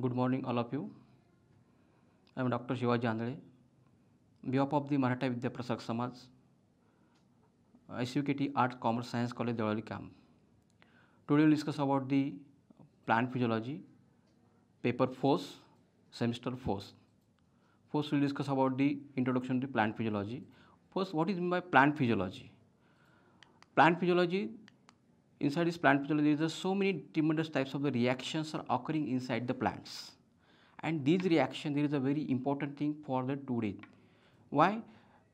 Good morning, all of you. I am Dr. Shivaji Andale, behalf of the Maratha Vidya Prasak Samaj, SUKT Arts, Commerce, Science College, Devali Camp. Today we will discuss about the plant physiology, paper 4, semester 4. First, we will discuss about the introduction to plant physiology. First, what is meant by plant physiology? Plant physiology, inside this plant physiology, there are so many tremendous types of the reactions are occurring inside the plants. And these reactions, there is a very important thing for the today. Why?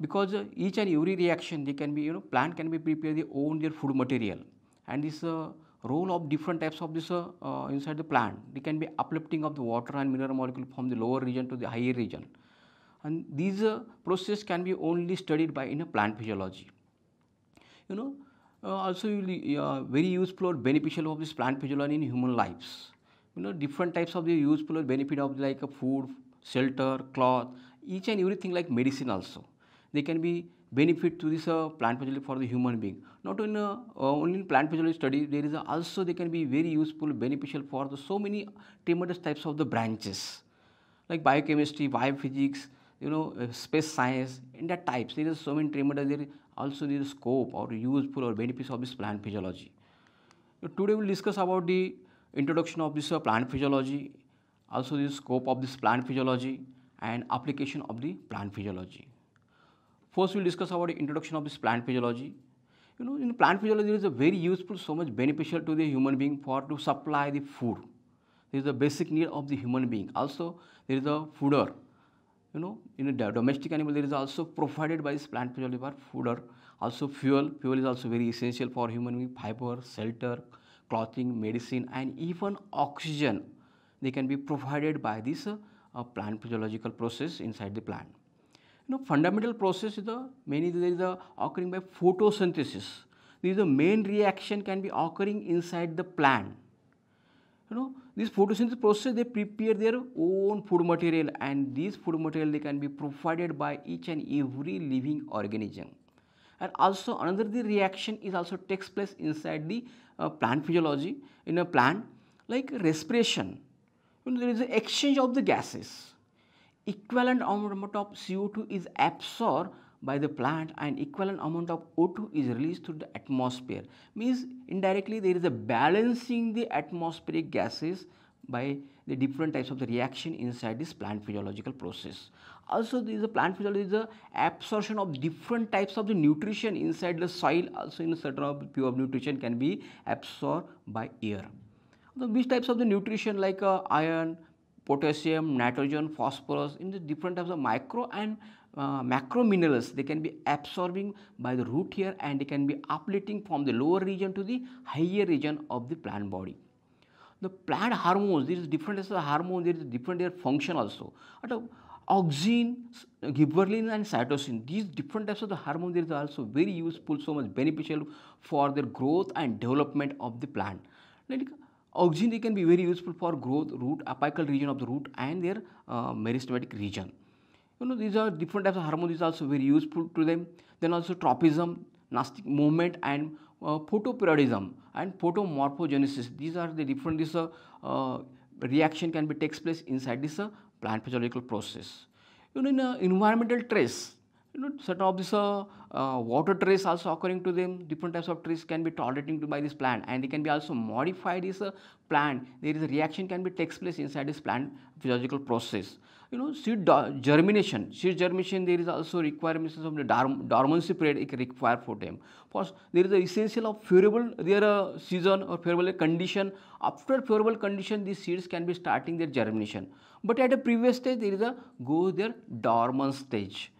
Because each and every reaction, they can be, plant can be prepare their own their food material. And this role of different types of this inside the plant, they can be uplifting of the water and mineral molecule from the lower region to the higher region. And these process can be only studied by in a plant physiology. Also very useful or beneficial of this plant physiology in human lives. Different types of the useful or benefit of like food, shelter, cloth, each and everything like medicine also. They can be benefit to this plant physiology for the human being. Not only in plant physiology study, there is also they can be very useful, beneficial for the so many tremendous types of the branches like biochemistry, biophysics, space science. In that types, there is so many tremendous. There is also the scope or useful or benefits of this plant physiology. Today we will discuss about the introduction of this plant physiology, also the scope of this plant physiology and application of the plant physiology. First, we will discuss about the introduction of this plant physiology. In plant physiology, there is a very useful, so much beneficial to the human being for to supply the food. There is a basic need of the human being. Also, there is a fooder. In a domestic animal, there is also provided by this plant physiology for fooder. Also, fuel. Fuel is also very essential for human being. Fiber, shelter, clothing, medicine, and even oxygen. They can be provided by this plant physiological process inside the plant. Fundamental process is there is occurring by photosynthesis. This is the main reaction can be occurring inside the plant. This photosynthesis process, they prepare their own food material, and these food material they can be provided by each and every living organism. And also another the reaction is also takes place inside the plant physiology in a plant like respiration. There is an exchange of the gases. Equivalent amount of CO2 is absorbed by the plant and equivalent amount of O2 is released to the atmosphere. Means indirectly there is a balancing the atmospheric gases by the different types of the reaction inside this plant physiological process. Also, there is a plant physiology is the absorption of different types of the nutrition inside the soil. Also, in a certain of pure nutrition can be absorbed by air. These types of the nutrition like iron, potassium, nitrogen, phosphorus, in the different types of micro and macro minerals, they can be absorbing by the root hair and they can be uplifting from the lower region to the higher region of the plant body. The plant hormones, there is different types of hormones, there is different their function also. Auxin, gibberellin and cytosine, these different types of the hormones, there is also very useful, so much beneficial for their growth and development of the plant. Like auxin, they can be very useful for growth, root, apical region of the root and their meristematic region. These are different types of hormones, is also very useful to them. Then also tropism, nastic movement and photoperiodism and photomorphogenesis. These are the different reaction can be takes place inside this plant physiological process. In environmental trace, certain of this water trace also occurring to them. Different types of trace can be tolerating by this plant and they can be also modified this plant. There is a reaction can be takes place inside this plant physiological process. Seed germination. Seed germination, there is also requirements of the dormancy period required for them. First, there is a essential of favorable their season or favorable condition. After favorable condition, these seeds can be starting their germination. But at a previous stage, there is a go their dormant stage.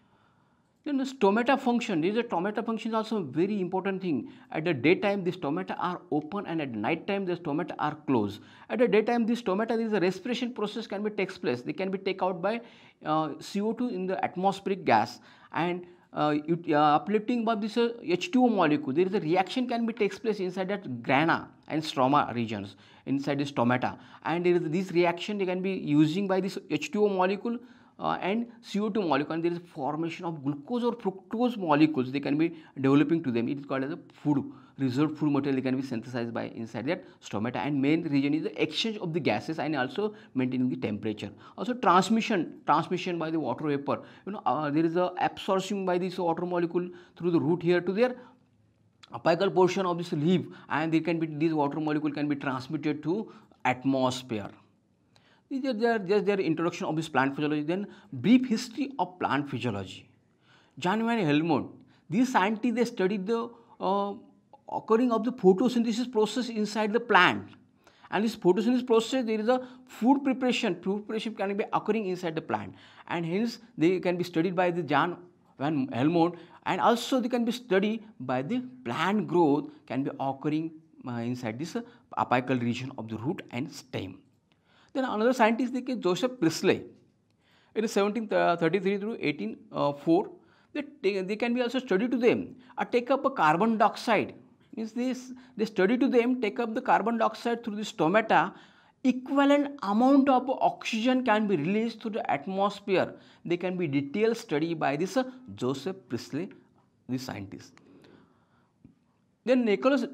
Then the stomata function, this is a stomata function is also a very important thing. At the daytime, these stomata are open and at night time, the stomata are closed. At the daytime, this stomata, there is a respiration process can be takes place. They can be taken out by CO2 in the atmospheric gas and uplifting by this H2O molecule. There is a reaction can be takes place inside that grana and stroma regions inside this stomata. And there is this reaction they can be using by this H2O molecule and CO2 molecule, and there is formation of glucose or fructose molecules. They can be developing to them. It is called as a food reserved food material. They can be synthesized by inside that stomata, and main region is the exchange of the gases and also maintaining the temperature. Also transmission by the water vapor. There is a absorption by this water molecule through the root here to their apical portion of this leaf, and this water molecule can be transmitted to atmosphere. These are just their introduction of this plant physiology. Then brief history of plant physiology. Jan van Helmont, these scientists, they studied the occurring of the photosynthesis process inside the plant. And this photosynthesis process, there is a food preparation. Food preparation can be occurring inside the plant, and hence they can be studied by the Jan van Helmont, and also they can be studied by the plant growth can be occurring inside this apical region of the root and stem. Then another scientist, Joseph Priestley, it is 1733 through 1804. They can be also studied to them. Take up a carbon dioxide. Means they study to them, take up the carbon dioxide through the stomata. Equivalent amount of oxygen can be released to the atmosphere. They can be detailed study by this Joseph Priestley, this scientist. Then Nicholas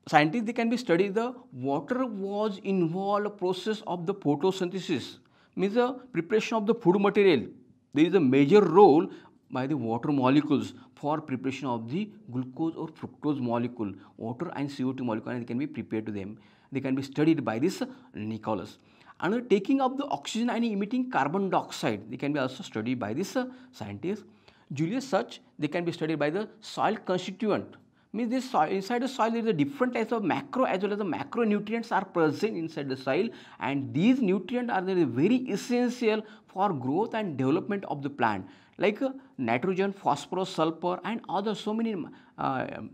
scientists, they can be studied the water was involved process of the photosynthesis, means the preparation of the food material. There is a major role by the water molecules for preparation of the glucose or fructose molecule, water and CO2 molecule, and they can be prepared to them. They can be studied by this Nicholas. And taking up the oxygen and emitting carbon dioxide, they can be also studied by this scientist. Julius Such, they can be studied by the soil constituent. Means this soil, inside the soil there is a different types of macro as well as the macronutrients are present inside the soil, and these nutrients are very essential for growth and development of the plant, like nitrogen, phosphorus, sulfur, and other so many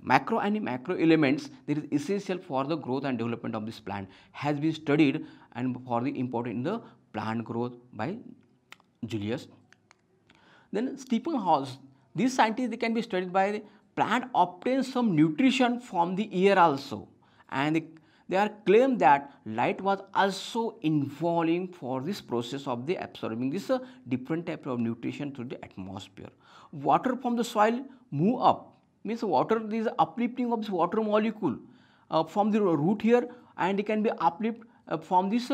macro and macro elements that is essential for the growth and development of this plant has been studied and for the important in the plant growth by Julius. Then Stephen Hawes, these scientists, they can be studied by the plant obtains some nutrition from the air also, and they are claimed that light was also involving for this process of the absorbing this different type of nutrition through the atmosphere. Water from the soil move up, means water, there is uplifting of this water molecule from the root here, and it can be uplift from this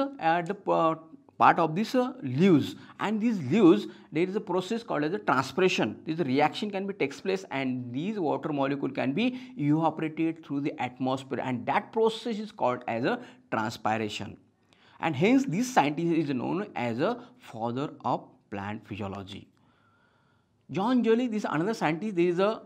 part of this leaves, and these leaves there is a process called as a transpiration. This reaction can be takes place, and these water molecule can be evaporated through the atmosphere, and that process is called as a transpiration, and hence this scientist is known as a father of plant physiology. John Joly, this is another scientist. There is a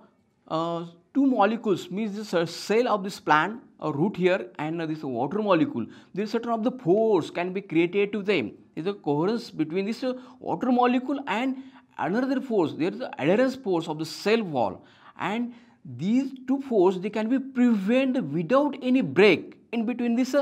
two molecules, means this cell of this plant, a root here, and this water molecule. There is certain of the force can be created to them. There is a coherence between this water molecule and another force. There is the adherence force of the cell wall, and these two forces, they can be prevented without any break in between this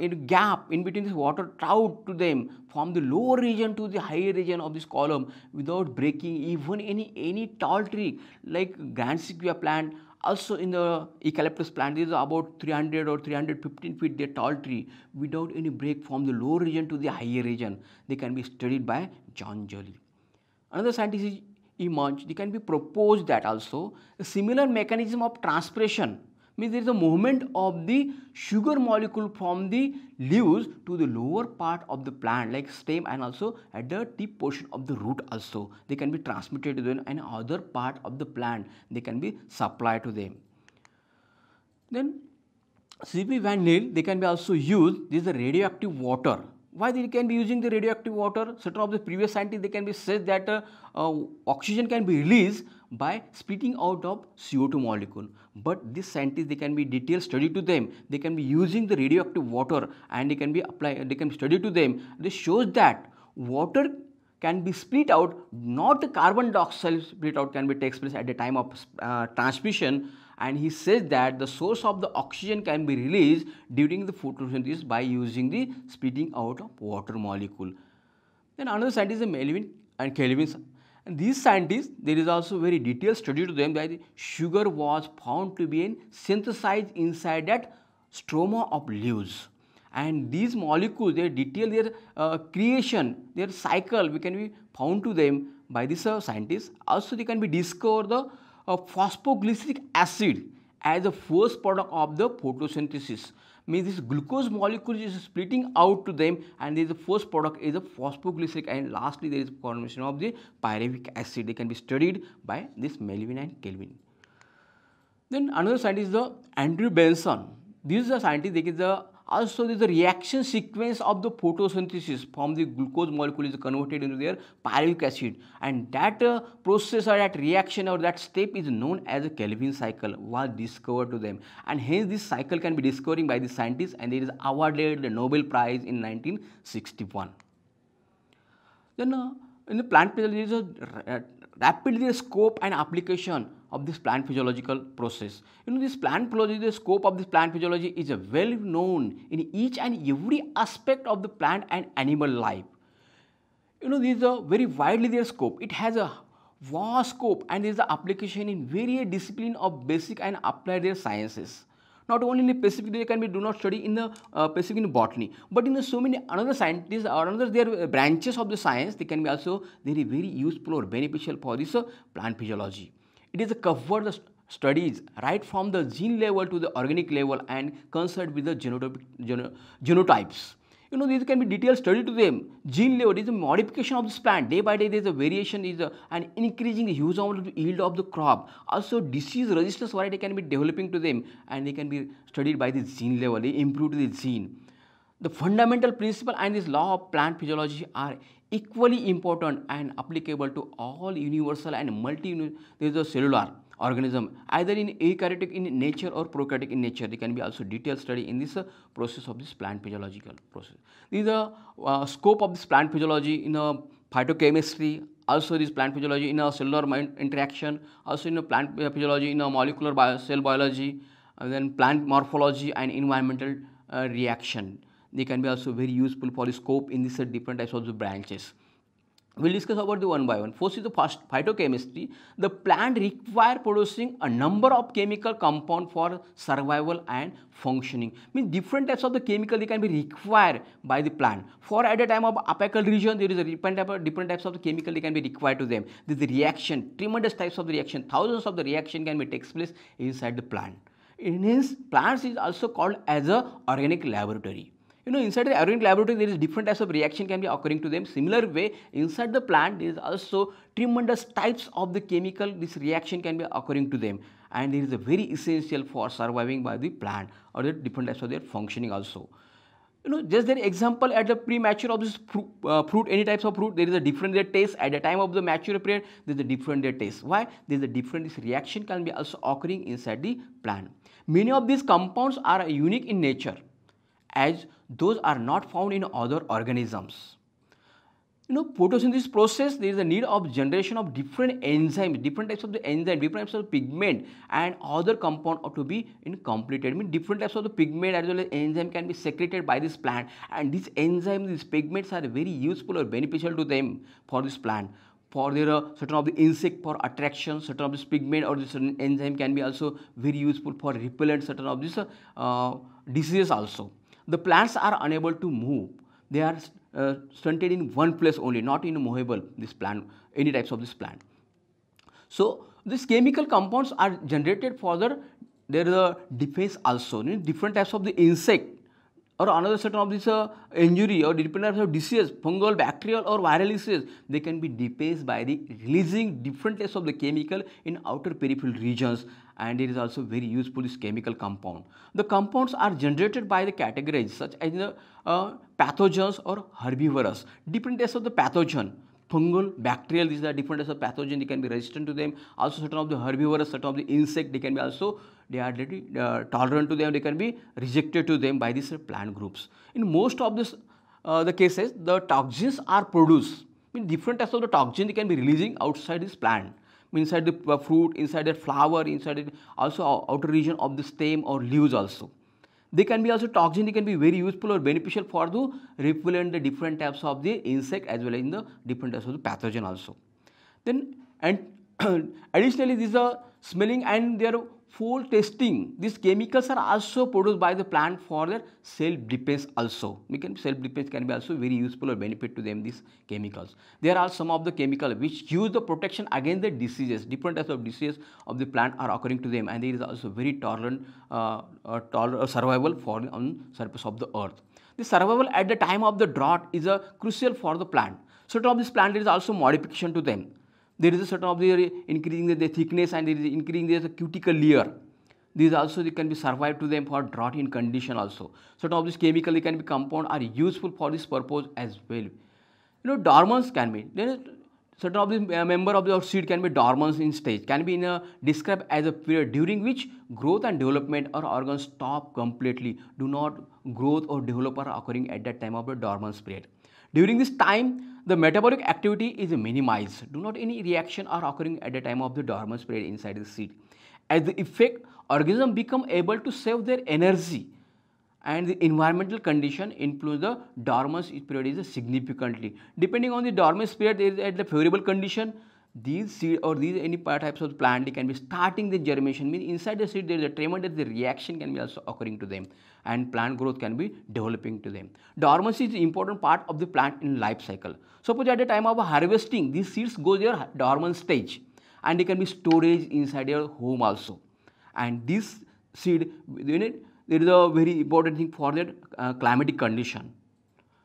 in gap in between this water out to them from the lower region to the higher region of this column without breaking even any tall tree like Grand Sequoia plant. Also in the eucalyptus plant, there is about 300 or 315 feet the tall tree without any break from the lower region to the higher region. They can be studied by John Joly. Another scientist is emerged, they can be proposed that also a similar mechanism of transpiration, means there is a movement of the sugar molecule from the leaves to the lower part of the plant like stem, and also at the tip portion of the root also they can be transmitted to them, and other part of the plant they can be supplied to them. Then C.P. Van Neel, they can be also used, this is the radioactive water. Why they can be using the radioactive water? Certain of the previous scientists, they can be said that oxygen can be released by splitting out of CO2 molecule. But this scientists, they can be detailed study to them. They can be using the radioactive water, and they can be applied. They can study to them. This shows that water can be split out, not the carbon dioxide split out can be takes place at the time of transmission. And he says that the source of the oxygen can be released during the photosynthesis by using the splitting out of water molecule. Then another scientist is Melvin and Kelvin. And these scientists, there is also very detailed study to them that sugar was found to be synthesized inside that stroma of leaves. and these molecules, they detail their creation, their cycle, we can be found to them by this scientists. Also they can be discover the phosphoglyceric acid as the first product of the photosynthesis. Means this glucose molecule is splitting out to them, and there is the first product is a phosphoglyceric, and lastly there is formation of the pyruvic acid. They can be studied by this Melvin and Kelvin. Then another scientist is the Andrew Benson. This is a scientist. There is a also there is a reaction sequence of the photosynthesis from the glucose molecule is converted into their pyruvic acid, and that process or that reaction or that step is known as a Kelvin cycle was discovered to them, and hence this cycle can be discovered by the scientists, and it is awarded the Nobel Prize in 1961. Then in the plant physiology, there is a rapidly scope and application of this plant physiological process. This plant physiology, the scope of this plant physiology is well known in each and every aspect of the plant and animal life. This is a very widely their scope. It has a vast scope, and there is the application in various disciplines of basic and applied their sciences. Not only in the Pacific, they can be do not study in the Pacific in botany, but in the so many another scientists or another their branches of the science, they can be also very useful or beneficial for this plant physiology. It is a covered the studies right from the gene level to the organic level and concerned with the genotypes. These can be detailed study to them. Gene level is a modification of this plant. Day by day there is a variation is and increasing the huge amount of the yield of the crop. Also disease resistance variety can be developing to them, and they can be studied by the gene level. They improve the gene. The fundamental principle and this law of plant physiology are equally important and applicable to all universal and there is a cellular organism, either in eukaryotic in nature or prokaryotic in nature. They can be also detailed study in this process of this plant physiological process. This is the scope of this plant physiology in a phytochemistry, also this plant physiology in a cellular interaction, also in a plant physiology in a molecular cell biology, and then plant morphology and environmental reaction. They can be also very useful for the scope in these different types of the branches. We will discuss about the one by one. First is the phytochemistry. The plant require producing a number of chemical compounds for survival and functioning. Means different types of the chemical they can be required by the plant. For at a time of apical region, there is a different types of the chemical they can be required to them. This is the reaction, tremendous types of the reaction, thousands of the reaction can be takes place inside the plant. Hence, plants is also called as a organic laboratory. Inside the organic laboratory, there is different types of reaction can be occurring to them. Similar way, inside the plant, there is also tremendous types of the chemical, this reaction can be occurring to them. And it is a very essential for surviving by the plant or the different types of their functioning also. Just an example at the premature of this fruit, any types of fruit, there is a different their taste. At the time of the mature period, there is a different their taste. Why? There is a different this reaction can be also occurring inside the plant. Many of these compounds are unique in nature, as those are not found in other organisms. Photosynthesis process, there is a need of generation of different enzymes, different types of the enzyme, different types of pigment and other compound ought to be completed. Different types of the pigment as well as enzyme can be secreted by this plant, and these enzymes, these pigments are very useful or beneficial to them for this plant. For their certain of the insect for attraction, certain of this pigment or this enzyme can be also very useful for repellent certain of this diseases also. The plants are unable to move. They are stunted in one place only, not in movable, this plant, any types of this plant. So, these chemical compounds are generated for there is a defense also. Different types of the insect or another certain of this injury or different types of disease, fungal, bacterial or viral disease, they can be defaced by the releasing different types of the chemical in outer peripheral regions, and it is also very useful this chemical compound. The compounds are generated by the categories such as the pathogens or herbivorous. Different types of the pathogen, fungal, bacterial, these are different types of pathogen, they can be resistant to them. Also certain of the herbivorous, certain of the insect, they can be also, they are tolerant to them, they can be rejected to them by these plant groups. In most of this the cases, the toxins are produced. Different types of the toxin they can be releasing outside this plant. Inside the fruit, inside the flower, inside the also outer region of the stem or leaves also. They can be also toxin, they can be very useful or beneficial for the repellent the different types of the insect as well as in the different types of the pathogen also. Then and additionally these are smelling and their full testing, these chemicals are also produced by the plant for their self-defense also. Self-defense can be also very useful or benefit to them, these chemicals. There are some of the chemicals which use the protection against the diseases. Different types of diseases of the plant are occurring to them, and there is also very tolerant survival for on surface of the earth. The survival at the time of the drought is crucial for the plant. Certain of this plant there is also modification to them. There is a certain of the increasing the thickness, and there is increasing the cuticle layer. These also they can be survived to them for drought in condition also. Certain of this chemical they can be compound are useful for this purpose as well. Dormants can be, certain of the member of the seed can be dormant in stage, can be described as a period during which growth and development or organs stop completely. Do not growth or develop are occurring at that time of the dormant period. During this time, the metabolic activity is minimized. Do not any reaction are occurring at the time of the dormant period inside the seed. As the effect, organisms become able to save their energy, and the environmental condition influence the dormant period is significantly. Depending on the dormant period, there is at the favorable condition, these seed or these any types of plant they can be starting the germination. Means inside the seed there is a tremendous the reaction can be also occurring to them, and plant growth can be developing to them. Dormancy is an important part of the plant in life cycle. Suppose at the time of harvesting, these seeds go their dormant stage, and they can be storage inside your home also. And this seed, there is a very important thing for their climatic condition.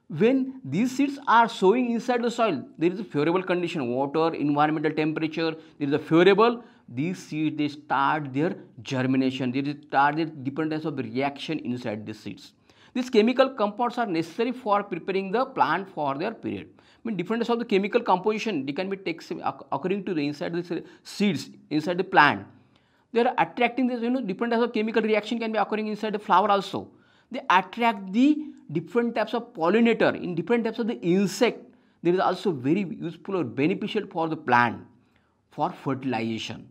When these seeds are sowing inside the soil, there is a favorable condition, water, environmental temperature, there is a favorable, these seeds they start their germination, they start their different types of reaction inside the seeds. These chemical compounds are necessary for preparing the plant for their period. Different types of the chemical composition they can be occurring to the inside the seeds, inside the plant. They are attracting this, different types of chemical reaction can be occurring inside the flower also. They attract the different types of pollinator in different types of the insect. There is also very useful or beneficial for the plant for fertilization.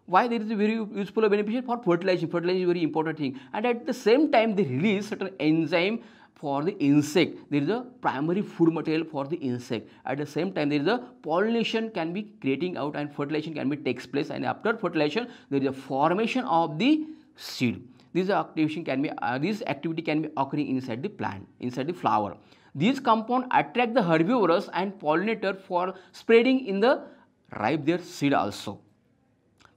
Why there is a very useful or beneficial for fertilization? Fertilization is a very important thing, and at the same time they release certain enzyme for the insect. There is a primary food material for the insect. At the same time there is a pollination can be creating out, and fertilization can be takes place, and after fertilization there is a formation of the seed. This activity can be occurring inside the plant, inside the flower. These compounds attract the herbivores and pollinator for spreading in the ripe their seed also.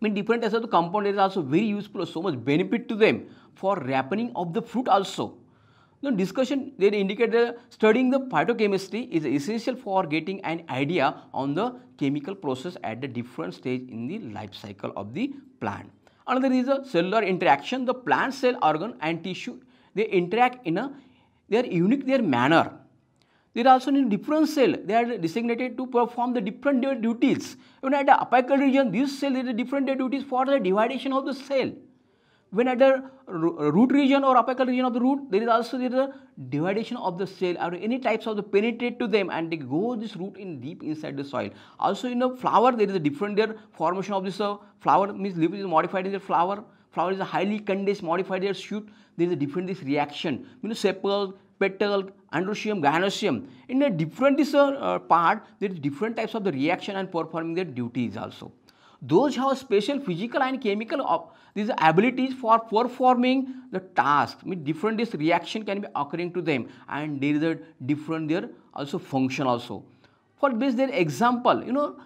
Different types of the compound is also very useful, so much benefit to them for ripening of the fruit also. The discussion they indicate that studying the phytochemistry is essential for getting an idea on the chemical process at the different stage in the life cycle of the plant. Another is a cellular interaction. The plant cell, organ and tissue, they interact in they are unique their manner. There are also in different cell, they are designated to perform the different duties. Even at the apical region, this cell is a different duties for the dividation of the cell. When at the root region or apical region of the root, there is also a dividation of the cell, or any types of the penetrate to them, and they go this root in deep inside the soil. Also in the flower, there is a different formation of this flower, means leaf is modified in the flower. Flower is a highly condensed modified shoot. There is a different this reaction. Sepal, petal, androecium, gynoecium. In a different part, there is different types of the reaction and performing their duties also. Those have special physical and chemical these abilities for performing the task. Different this reaction can be occurring to them, and there is a different their also function also. For this, their example,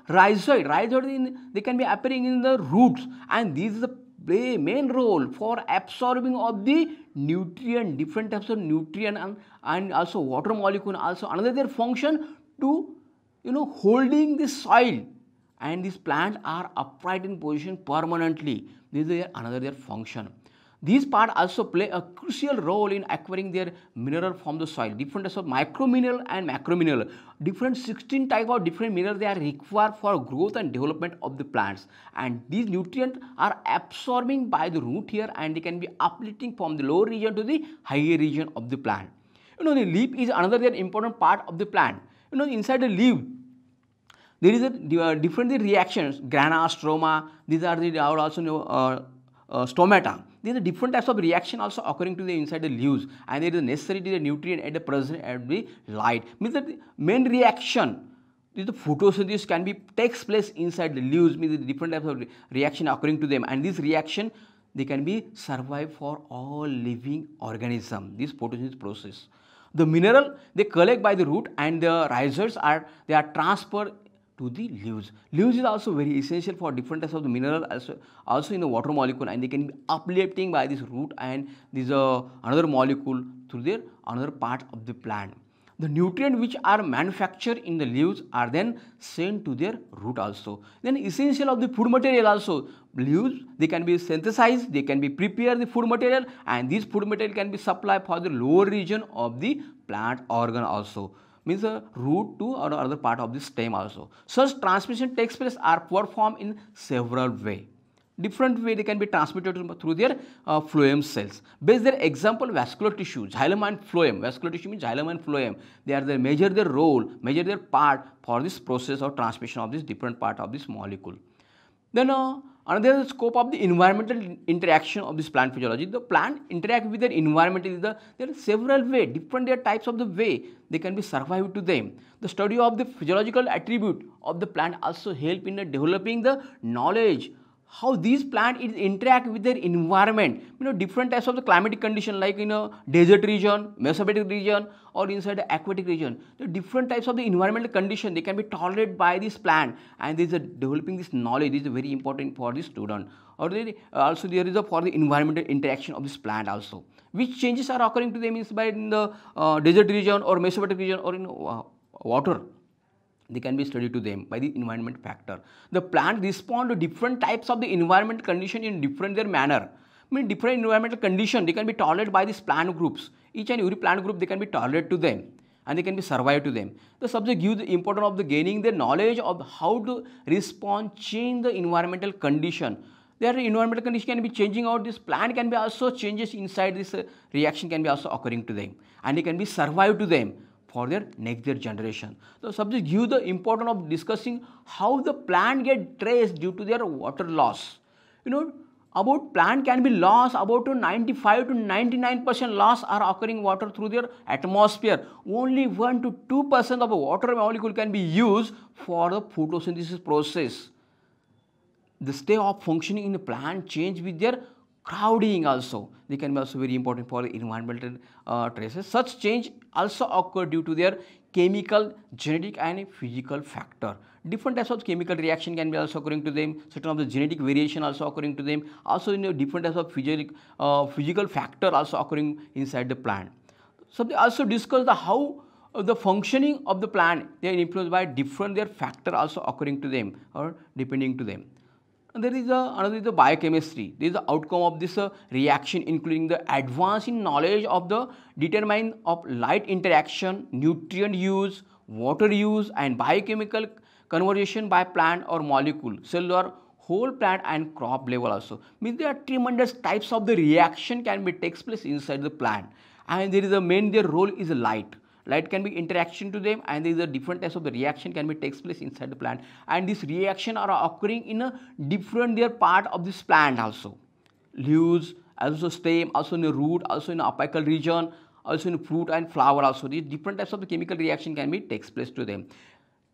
rhizoid, they can be appearing in the roots, and these play a main role for absorbing of the nutrient, different types of nutrient, and also water molecule. Also another their function to holding the soil. And these plants are upright in position permanently. This is another their function. These parts also play a crucial role in acquiring their mineral from the soil. Different types of micro mineral and macro mineral. Different 16 type of different minerals they are required for growth and development of the plants. And these nutrients are absorbing by the root here, and they can be uplifting from the lower region to the higher region of the plant. The leaf is another very important part of the plant. Inside the leaf, there is a different reactions, grana, stroma. These are also stomata. These are different types of reaction also occurring to the inside the leaves, and there is a necessary nutrient at the present at the light. Means that the main reaction, the photosynthesis can be takes place inside the leaves. Means the different types of reaction occurring to them, and this reaction they can be survive for all living organism, this photosynthesis process. The mineral they collect by the root and the rhizoids are they are transferred to the leaves. Leaves is also very essential for different types of the mineral, also in the water molecule, and they can be uplifting by this root and this another molecule through their another part of the plant. The nutrient which are manufactured in the leaves are then sent to their root also. Then essential of the food material also, leaves they can be synthesized, they can be prepare the food material, and this food material can be supplied for the lower region of the plant organ also, means the root to or other part of the stem also. Such transmission takes place are performed in several ways. Different way they can be transmitted through their phloem cells. Based their example, vascular tissue, xylem and phloem. Vascular tissue means xylem and phloem. They are the measure their role, measure their part for this process of transmission of this different part of this molecule. Then another scope of the environmental interaction of this plant physiology. The plant interact with their environment. There are several ways, different types of the way they can be survived to them. The study of the physiological attribute of the plant also help in developing the knowledge how these plants interact with their environment. Different types of the climatic condition like in a desert region, mesobatic region, or inside the aquatic region. The different types of the environmental condition they can be tolerated by this plant, and this is developing this knowledge is very important for the student. Or also there is a for the environmental interaction of this plant also. Which changes are occurring to them is by in the desert region or mesobatic region or in water. They can be studied to them by the environment factor. The plant respond to different types of the environment condition in different their manner. Different environmental condition they can be tolerated by these plant groups. Each and every plant group they can be tolerated to them, and they can be survived to them. The subject gives the importance of the gaining the knowledge of how to respond, change the environmental condition. Their environmental condition can be changing out. This plant can be also changes inside this reaction can be also occurring to them, and they can be survived to them for their next generation. The subject gives the importance of discussing how the plant get traced due to their water loss. About plant can be lost about 95 to 99% loss are occurring water through their atmosphere. Only 1 to 2% of the water molecule can be used for the photosynthesis process. The state of functioning in the plant change with their crowding also. They can be also very important for the environmental traces. Such change also occur due to their chemical, genetic and physical factor. Different types of chemical reaction can be also occurring to them. Certain of the genetic variation also occurring to them. Also different types of physical factor also occurring inside the plant. So they also discuss the how the functioning of the plant they are influenced by different their factor also occurring to them or depending to them. And there is another is the biochemistry. This is the outcome of this reaction, including the advance in knowledge of the determine of light interaction, nutrient use, water use, and biochemical conversion by plant or molecule, cellular, whole plant and crop level also. Means there are tremendous types of the reaction can be takes place inside the plant, and there is a main their role is light. Light can be interaction to them, and there is a different types of the reaction can be takes place inside the plant, and this reaction are occurring in a different their part of this plant also. Leaves, also stem, also in the root, also in the apical region, also in the fruit and flower also. These different types of the chemical reaction can be takes place to them.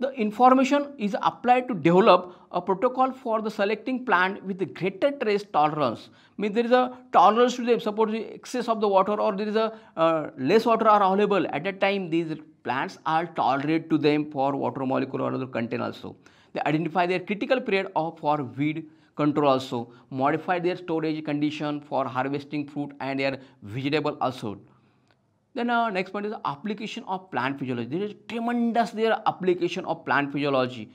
The information is applied to develop a protocol for the selecting plant with the greater trace tolerance. Means there is a tolerance to them. Suppose the excess of the water or there is a less water are available at that time. These plants are tolerate to them for water molecule or other content also. They identify their critical period for weed control also. Modify their storage condition for harvesting fruit and their vegetable also. Then next point is the application of plant physiology. There is tremendous their application of plant physiology.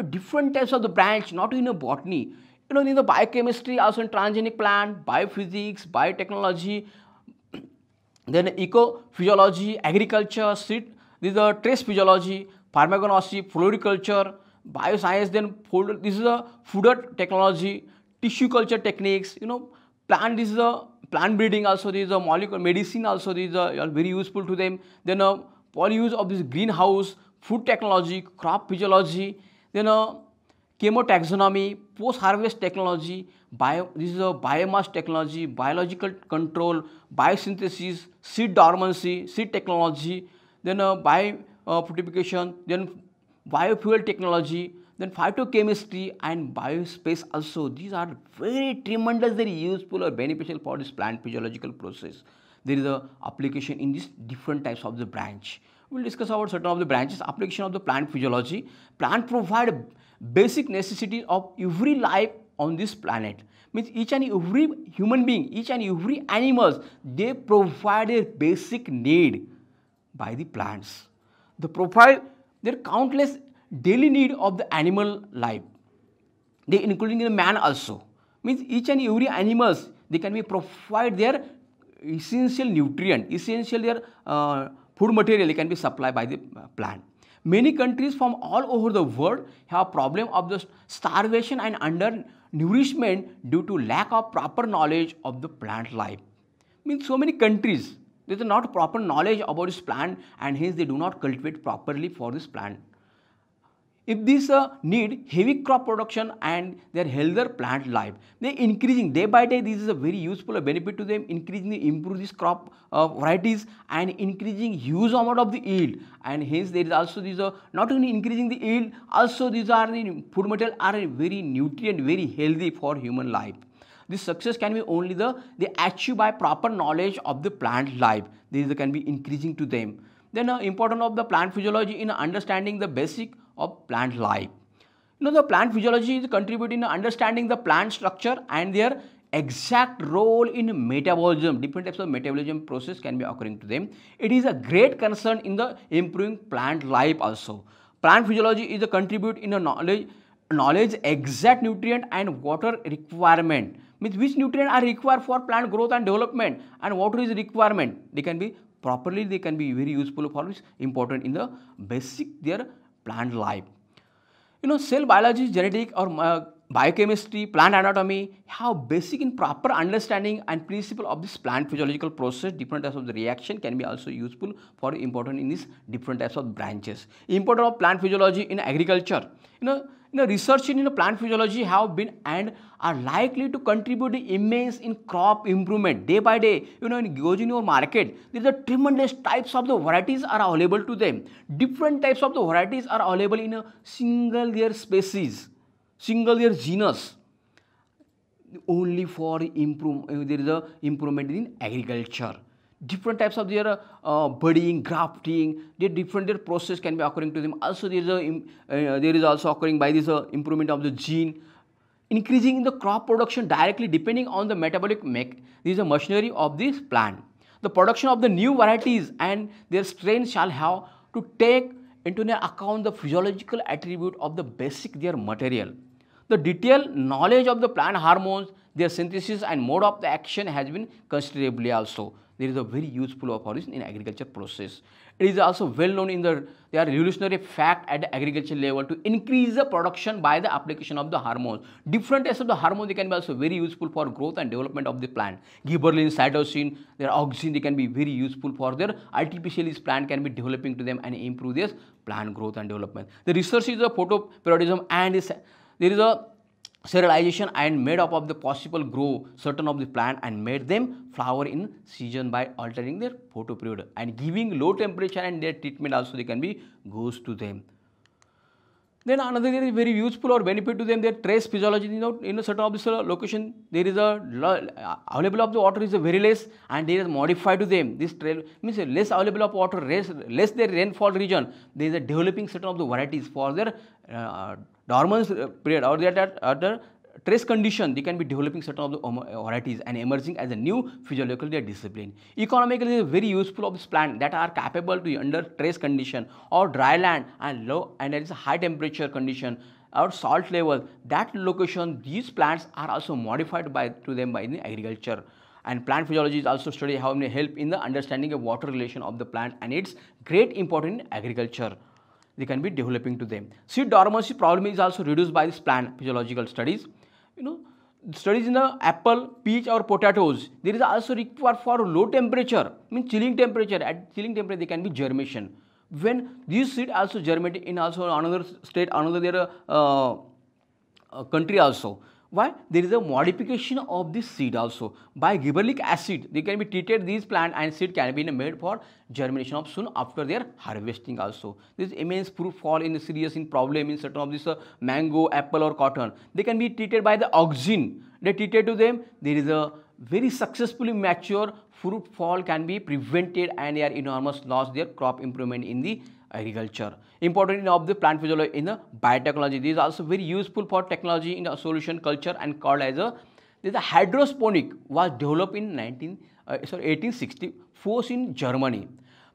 Different types of the branch, not in a botany. In the biochemistry, also in transgenic plant, biophysics, biotechnology, then ecophysiology, agriculture, seed, this is the trace physiology, pharmacognosy, floriculture, bioscience, then this is a food technology, tissue culture techniques, plant, this is a plant breeding also, there is a molecular medicine also, there is a very useful to them. Then polyuse of this greenhouse, food technology, crop physiology, then chemotaxonomy, post-harvest technology, this is a biomass technology, biological control, biosynthesis, seed dormancy, seed technology, then bio fortification, then biofuel technology, Then phytochemistry and biospace also, these are very tremendously useful or beneficial for this plant physiological process. There is a application in these different types of the branch. We will discuss about certain of the branches. Application of the plant physiology. Plant provide basic necessities of every life on this planet. Means each and every human being, each and every animals, they provide a basic need by the plants. They provide their countless daily need of the animal life. They including the man also. Means each and every animals, they can be provide their essential nutrient, essential their food material, they can be supplied by the plant. Many countries from all over the world have problem of the starvation and undernourishment due to lack of proper knowledge of the plant life. Means so many countries, there is not proper knowledge about this plant, and hence they do not cultivate properly for this plant. If these need heavy crop production and their healthier plant life, they increasing day by day. This is a very useful benefit to them, increasing improve this crop varieties and increasing huge amount of the yield, and hence there is also this not only increasing the yield, also these are the food material are very nutrient, very healthy for human life. This success can be only they achieve by proper knowledge of the plant life. This can be increasing to them. Then important of the plant physiology in understanding the basic of plant life. The plant physiology is contributing to understanding the plant structure and their exact role in metabolism. Different types of metabolism process can be occurring to them. It is a great concern in the improving plant life also. Plant physiology is a contribute in a knowledge exact nutrient and water requirement. Means which nutrient are required for plant growth and development, and water is requirement. They can be properly, they can be very useful for this, important in the basic their plant life. Cell biology, genetic or biochemistry, plant anatomy have basic in proper understanding and principle of this plant physiological process. Different types of the reaction can be also useful for important in these different types of branches. Importance of plant physiology in agriculture. Research in plant physiology have been and are likely to contribute immense in crop improvement day by day. In goes in your market, there is a tremendous types of the varieties are available to them. Different types of the varieties are available in a single year species, single year genus. Only for there is a improvement in agriculture. Different types of their budding, grafting, their different their process can be occurring to them. Also there is also occurring by this improvement of the gene, increasing in the crop production directly depending on the metabolic this is a machinery of this plant. The production of the new varieties and their strain shall have to take into account the physiological attribute of the basic their material. The detailed knowledge of the plant hormones, their synthesis and mode of the action has been considerably also. There is a very useful for this in agriculture process. It is also well known in they are revolutionary fact at the agriculture level to increase the production by the application of the hormones. Different types of the hormones, they can be also very useful for growth and development of the plant. Gibberellin, cytosine, their auxin, they can be very useful for their artificially this plant can be developing to them and improve their plant growth and development. The research is a photoperiodism and there is a serialization and made up of the possible grow certain of the plant and made them flower in season by altering their photoperiod and giving low temperature, and their treatment also they can be goes to them. Then another is very useful or benefit to them, their trace physiology. In a certain of this location there is a available of the water is a very less, and there is modified to them. This trail means less available of water, less their rainfall region. There is a developing certain of the varieties for their dormant period or their trace condition. They can be developing certain of the varieties and emerging as a new physiological discipline. Economically, very useful of this plant that are capable to under trace condition or dry land and low and there is a high temperature condition or salt level. That location, these plants are also modified by the agriculture. And plant physiology is also study how may help in the understanding of water relation of the plant, and it's great important in agriculture. They can be developing to them. Seed dormancy problem is also reduced by this plant physiological studies. Studies in the apple, peach or potatoes, there is also required for low temperature, means chilling temperature. At chilling temperature they can be germination. When these seed also germinate in also another state, another their country also. Why? There is a modification of the seed also. By gibberellic acid, they can be treated these plant and seed can be made for germination of soon after their harvesting also. This immense fruit fall in serious in problem in certain of this mango, apple or cotton. They can be treated by the auxin. They treated to them. There is a very successfully mature fruit fall can be prevented and their enormous loss their crop improvement in the agriculture. Important of the plant physiology in the biotechnology. This is also very useful for technology in the solution culture and called as a hydroponic was developed in 1864 in Germany.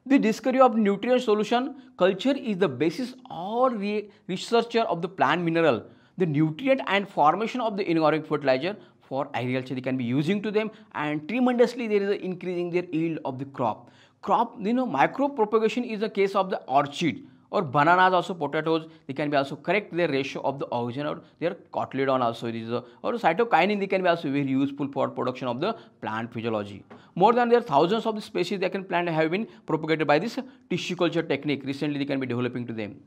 The discovery of nutrient solution culture is the basis of researcher of the plant mineral. The nutrient and formation of the inorganic fertilizer for agriculture they can be using to them and tremendously there is a increasing their yield of the crop. Micro propagation is the case of the orchid or bananas also potatoes they can be also correct their ratio of the oxygen or their cotyledon also it is or cytokinin they can be also very useful for production of the plant physiology. More than there thousands of the species that can plant have been propagated by this tissue culture technique recently they can be developing to them.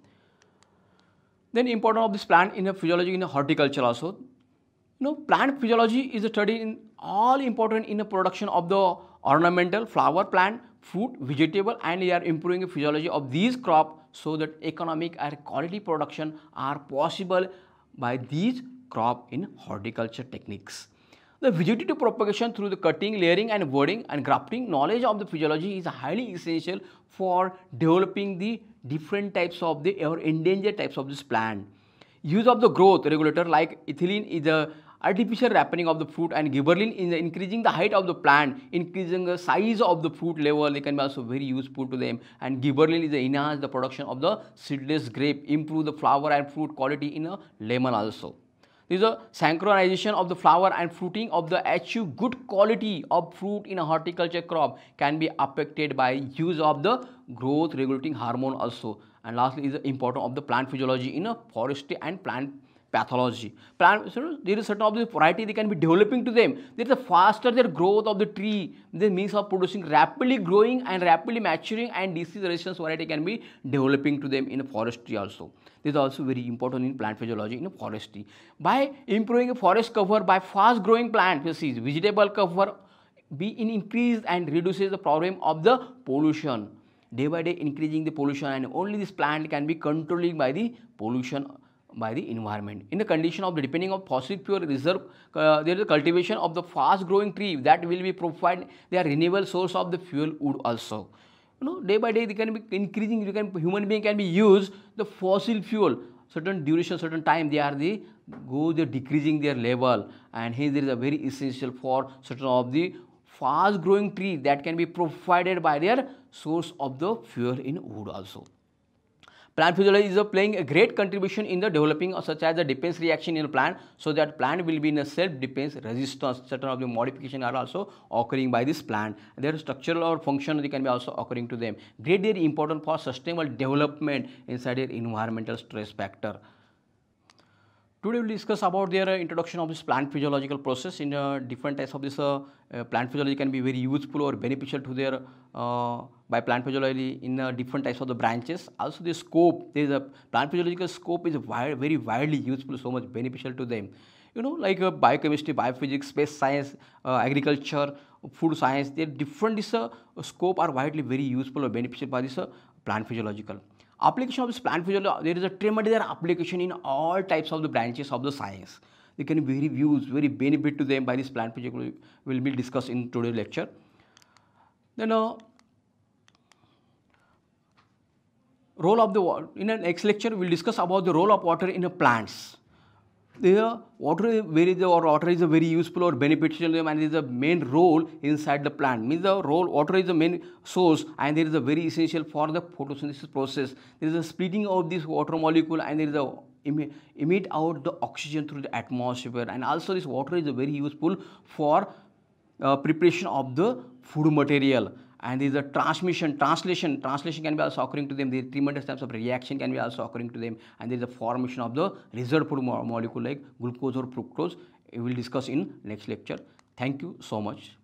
Then important of this plant in the physiology in the horticulture also. Plant physiology is a study in all important in the production of the ornamental flower plant, fruit, vegetable and they are improving the physiology of these crop so that economic and quality production are possible by these crop in horticulture techniques. The vegetative propagation through the cutting, layering and budding and grafting knowledge of the physiology is highly essential for developing the different types of the or endangered types of this plant. Use of the growth regulator like ethylene is the artificial ripening of the fruit and gibberellin in increasing the height of the plant, increasing the size of the fruit level, they can be also very useful to them. And gibberellin is the enhance the production of the seedless grape, improve the flower and fruit quality in a lemon also. There is a synchronization of the flower and fruiting of the achieve good quality of fruit in a horticulture crop can be affected by use of the growth regulating hormone also. And lastly is the importance of the plant physiology in a forestry and plant pathology. There is certain of the variety they can be developing to them. There is a faster their growth of the tree. This means of producing rapidly growing and rapidly maturing and disease resistance variety can be developing to them in a forestry also. This is also very important in plant physiology in a forestry. By improving a forest cover by fast growing plant species, vegetable cover be increased and reduces the problem of the pollution. Day by day increasing the pollution and only this plant can be controlling by the pollution by the environment. In the condition of the depending on fossil fuel reserve, there is a cultivation of the fast growing tree that will be provide their renewable source of the fuel wood also. Day by day they can be increasing, human being can be used the fossil fuel, certain duration, certain time they're decreasing their level and hence there is a very essential for certain of the fast growing tree that can be provided by their source of the fuel in wood also. Plant physiology is playing a great contribution in the developing such as the defense reaction in a plant so that plant will be in a self-defense resistance. Certain of the modification are also occurring by this plant. Their structural or function they can be also occurring to them. Very important for sustainable development inside their environmental stress factor. Today we will discuss about their introduction of this plant physiological process in different types of this plant physiology can be very useful or beneficial to their by plant physiology in different types of the branches. Also the scope, there is a plant physiological scope is very widely useful, so much beneficial to them. Like biochemistry, biophysics, space science, agriculture, food science, their different this scope are widely very useful or beneficial by this plant physiological. Application of this plant physiology, there is a tremendous application in all types of the branches of the science. They can be very used, very benefit to them by this plant physiology will be discussed in today's lecture. Then role of the water. In the next lecture, we will discuss about the role of water in the plants. Water is a very useful or beneficial and is a main role inside the plant. Means the role water is the main source and there is a very essential for the photosynthesis process. There is a splitting of this water molecule and there is a emit out the oxygen through the atmosphere and also this water is a very useful for preparation of the food material. And there is a translation can be also occurring to them. The tremendous types of reaction can be also occurring to them and there is a formation of the reserve food molecule like glucose or fructose. We will discuss in next lecture. Thank you so much.